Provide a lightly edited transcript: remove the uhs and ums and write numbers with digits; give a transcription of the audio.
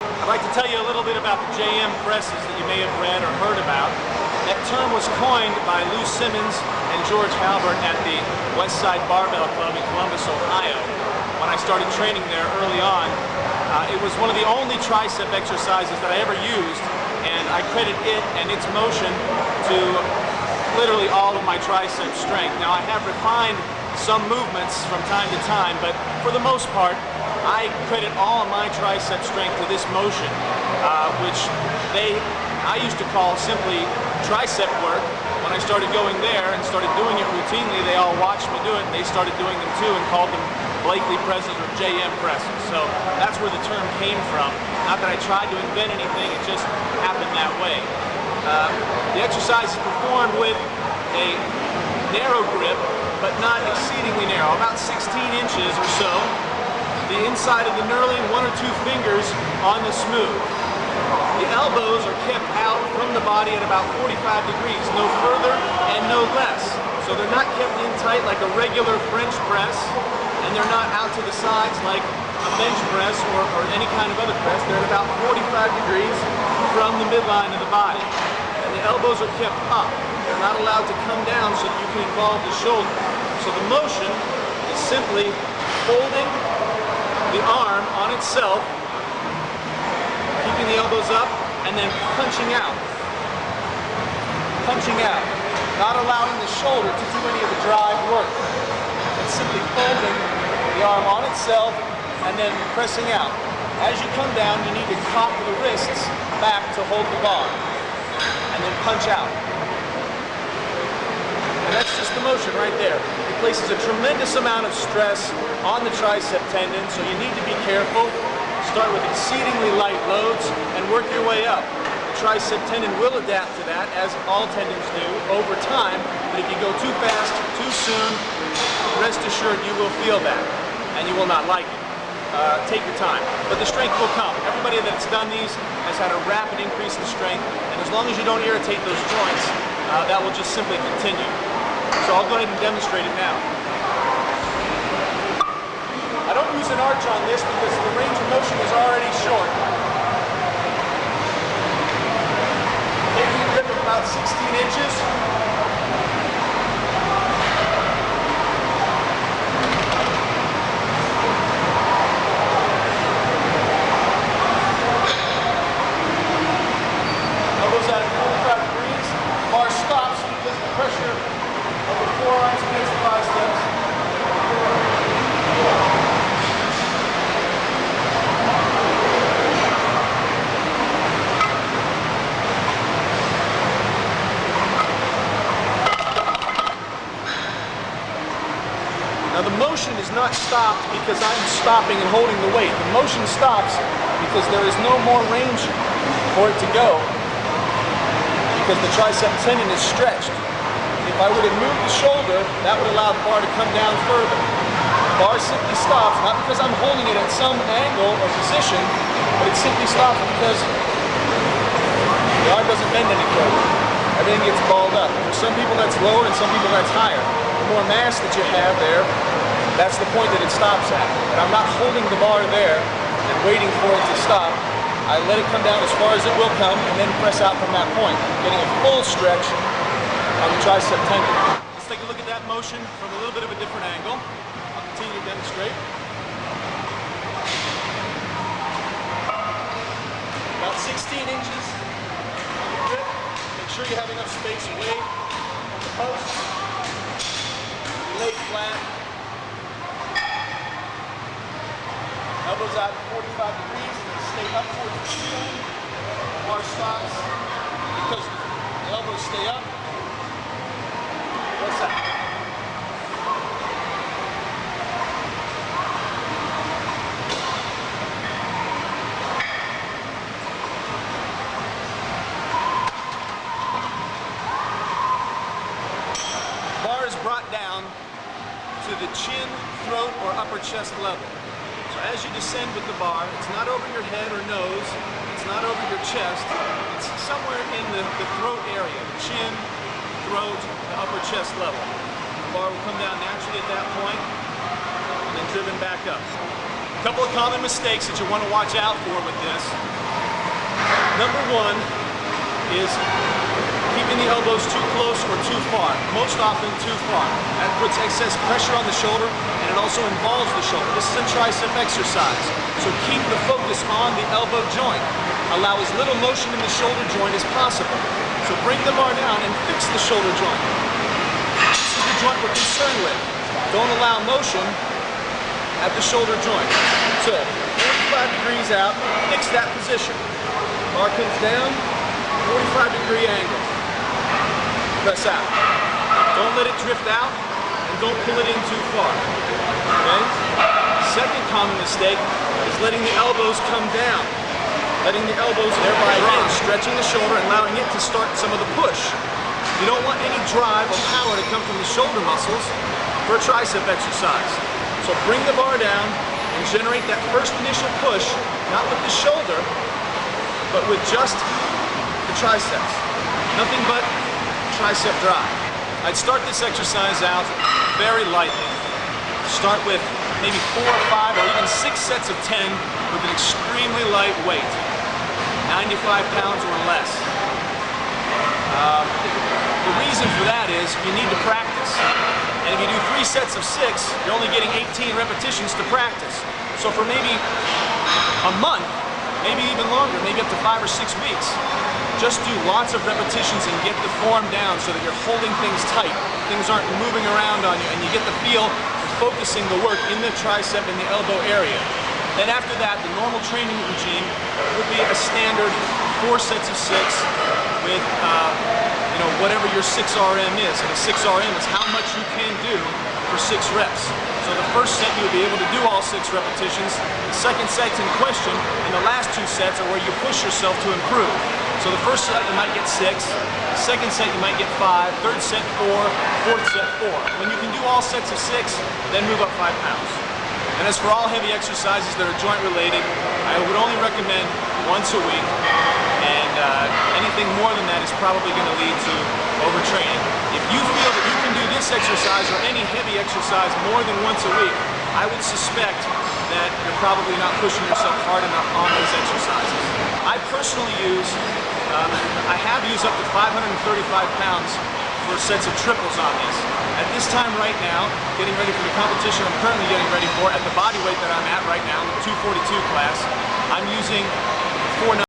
I'd like to tell you a little bit about the JM presses that you may have read or heard about. That term was coined by Lou Simmons and George Halbert at the West Side Barbell Club in Columbus, Ohio. When I started training there early on, it was one of the only tricep exercises that I ever used, and I credit it and its motion to literally all of my tricep strength. Now, I have refined some movements from time to time, but for the most part, I credit all of my tricep strength to this motion, which I used to call simply tricep work. When I started going there and started doing it routinely, they all watched me do it, and they started doing them too and called them Blakley presses or JM presses. So that's where the term came from. Not that I tried to invent anything, it just happened that way. The exercise is performed with a narrow grip, but not exceedingly narrow, about 16 inches or so. The inside of the knurling, 1 or 2 fingers on the smooth. The elbows are kept out from the body at about 45 degrees, no further and no less. So they're not kept in tight like a regular French press, and they're not out to the sides like a bench press or any kind of other press. They're at about 45 degrees from the midline of the body. And the elbows are kept up. They're not allowed to come down so that you can involve the shoulder. So the motion is simply folding the arm on itself, keeping the elbows up, and then punching out. Punching out. Not allowing the shoulder to do any of the drive work. It's simply folding the arm on itself and then pressing out. As you come down, you need to cock the wrists back to hold the bar. And then punch out. And that's just the motion right there. It places a tremendous amount of stress on the tricep tendon, so you need to be careful. Start with exceedingly light loads and work your way up. The tricep tendon will adapt to that, as all tendons do, over time, but if you go too fast, too soon, rest assured you will feel that, and you will not like it. Take your time, but the strength will come. Everybody that's done these has had a rapid increase in strength, and as long as you don't irritate those joints, that will just simply continue. So I'll go ahead and demonstrate it now. I don't use an arch on this because the range of motion is already short. Taking a grip of about 16 inches. Elbows out at 45 degrees. Bar stops because of the pressure of the forearms against the biceps. Now the motion is not stopped because I'm stopping and holding the weight. The motion stops because there is no more range for it to go because the tricep tendon is stretched. If I were to move the shoulder, that would allow the bar to come down further. The bar simply stops, not because I'm holding it at some angle or position, but it simply stops because the arm doesn't bend any further. Everything gets balled up. For some people that's lower and some people that's higher. The more mass that you have there, that's the point that it stops at. But I'm not holding the bar there and waiting for it to stop. I let it come down as far as it will come and then press out from that point, getting a full stretch on the tricep tendon. Let's take a look at that motion from a little bit of a different angle. I'll continue to demonstrate. About 16 inches on the grip. Make sure you have enough space away from the post. Lay flat. Elbows out at 45 degrees and stay up towards the ceiling. Bar stops because the elbows stay up. Press out. Bar is brought down to the chin, throat, or upper chest level. So as you descend with the bar, it's not over your head or nose, it's not over your chest, it's somewhere in the throat area, the chin, throat, the upper chest level. The bar will come down naturally at that point, and then driven back up. A couple of common mistakes that you want to watch out for with this. Number one is keeping the elbows too close or too far. Most often too far. That puts excess pressure on the shoulder and it also involves the shoulder. This is a tricep exercise. So keep the focus on the elbow joint. Allow as little motion in the shoulder joint as possible. So bring the bar down and fix the shoulder joint. This is the joint we're concerned with. Don't allow motion at the shoulder joint. So 45 degrees out, fix that position. Bar comes down, 45-degree angle. Press out. Don't let it drift out and don't pull it in too far. Okay? Second common mistake is letting the elbows come down. Letting the elbows thereby in, stretching the shoulder and allowing it to start some of the push. You don't want any drive or power to come from the shoulder muscles for a tricep exercise. So bring the bar down and generate that first initial push, not with the shoulder, but with just the triceps. Nothing but tricep drive. I'd start this exercise out very lightly. Start with maybe 4 or 5 or even 6 sets of 10 with an extremely light weight, 95 pounds or less. The reason for that is you need to practice. And if you do 3 sets of 6, you're only getting 18 repetitions to practice. So for maybe a month, maybe even longer, maybe up to 5 or 6 weeks, just do lots of repetitions and get the form down so that you're holding things tight. Things aren't moving around on you and you get the feel of focusing the work in the tricep and the elbow area. Then after that, the normal training regime would be a standard 4 sets of 6 with whatever your 6RM is. And a 6RM is how much you can do for 6 reps. So the first set you'll be able to do all 6 repetitions. The second set's in question, and the last 2 sets are where you push yourself to improve. So the first set you might get 6, the second set you might get 5, third set 4, fourth set 4. When you can do all sets of 6, then move up 5 pounds. And as for all heavy exercises that are joint related, I would only recommend once a week, and anything more than that is probably going to lead to overtraining. If you feel that you can do this exercise or any heavy exercise more than once a week, I would suspect that you're probably not pushing yourself hard enough on those exercises. I personally I have used up to 535 pounds for sets of triples on this. At this time right now, getting ready for the competition I'm currently getting ready for, at the body weight that I'm at right now, the 242 class, I'm using 4